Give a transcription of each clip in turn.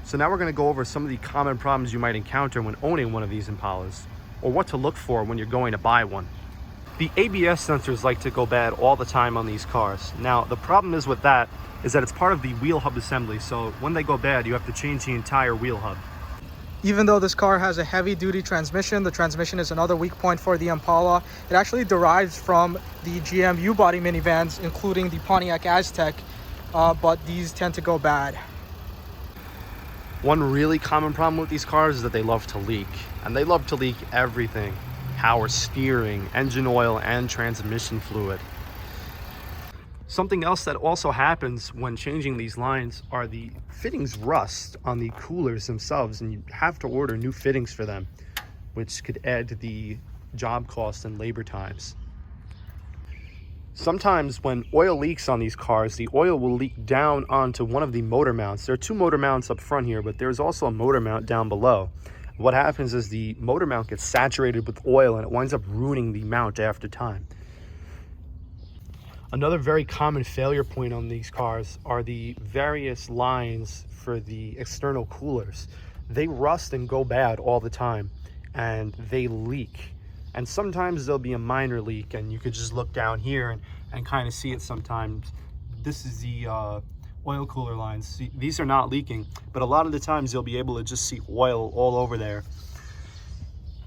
So now we're going to go over some of the common problems you might encounter when owning one of these Impalas, or what to look for when you're going to buy one. The ABS sensors like to go bad all the time on these cars. Now, the problem is with that is that it's part of the wheel hub assembly, so when they go bad, you have to change the entire wheel hub. Even though this car has a heavy-duty transmission, the transmission is another weak point for the Impala. It actually derives from the GM U-body minivans, including the Pontiac Aztek, but these tend to go bad. One really common problem with these cars is that they love to leak, and they love to leak everything: power steering, engine oil, and transmission fluid. Something else that also happens when changing these lines are the fittings rust on the coolers themselves, and you have to order new fittings for them, which could add to the job cost and labor times. Sometimes when oil leaks on these cars, the oil will leak down onto one of the motor mounts. There are two motor mounts up front here, but there's also a motor mount down below. What happens is the motor mount gets saturated with oil and it winds up ruining the mount after time. Another very common failure point on these cars are the various lines for the external coolers. They rust and go bad all the time, and they leak. And sometimes there'll be a minor leak, and you could just look down here and kind of see it sometimes. This is the oil cooler lines. See, these are not leaking, but a lot of the times you'll be able to just see oil all over there.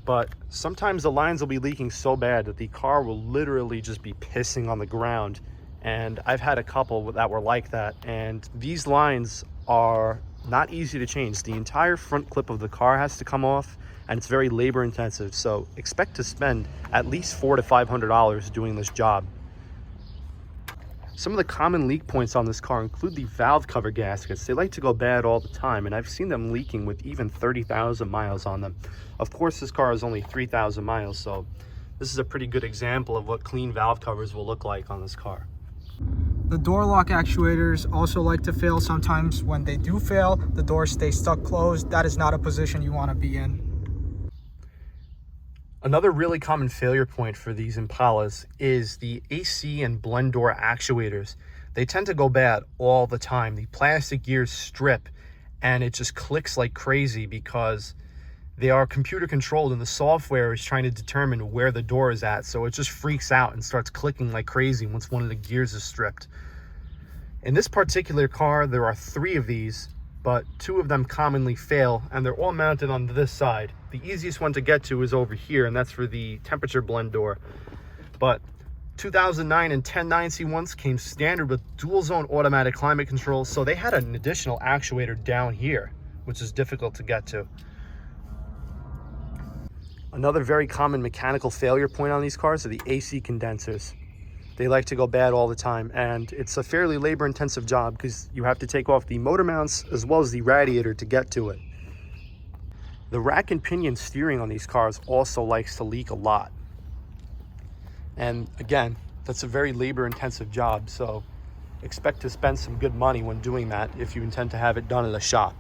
But sometimes the lines will be leaking so bad that the car will literally just be pissing on the ground. And I've had a couple that were like that. And these lines are not easy to change. The entire front clip of the car has to come off, and it's very labor intensive. So expect to spend at least $400 to $500 doing this job. Some of the common leak points on this car include the valve cover gaskets. They like to go bad all the time, and I've seen them leaking with even 30,000 miles on them. Of course, this car is only 3,000 miles, so this is a pretty good example of what clean valve covers will look like on this car. The door lock actuators also like to fail. Sometimes when they do fail, the doors stay stuck closed. That is not a position you want to be in. Another really common failure point for these Impalas is the AC and blend door actuators. They tend to go bad all the time. The plastic gears strip and it just clicks like crazy because they are computer controlled and the software is trying to determine where the door is at. So it just freaks out and starts clicking like crazy once one of the gears is stripped. In this particular car, there are 3 of these, but 2 of them commonly fail, and they're all mounted on this side. The easiest one to get to is over here, and that's for the temperature blend door. But 2009 and 10 9C1s came standard with dual zone automatic climate control, so they had an additional actuator down here, which is difficult to get to. Another very common mechanical failure point on these cars are the AC condensers. They like to go bad all the time, and it's a fairly labor intensive job because you have to take off the motor mounts as well as the radiator to get to it. The rack and pinion steering on these cars also likes to leak a lot. And again, that's a very labor intensive job, so expect to spend some good money when doing that if you intend to have it done at a shop.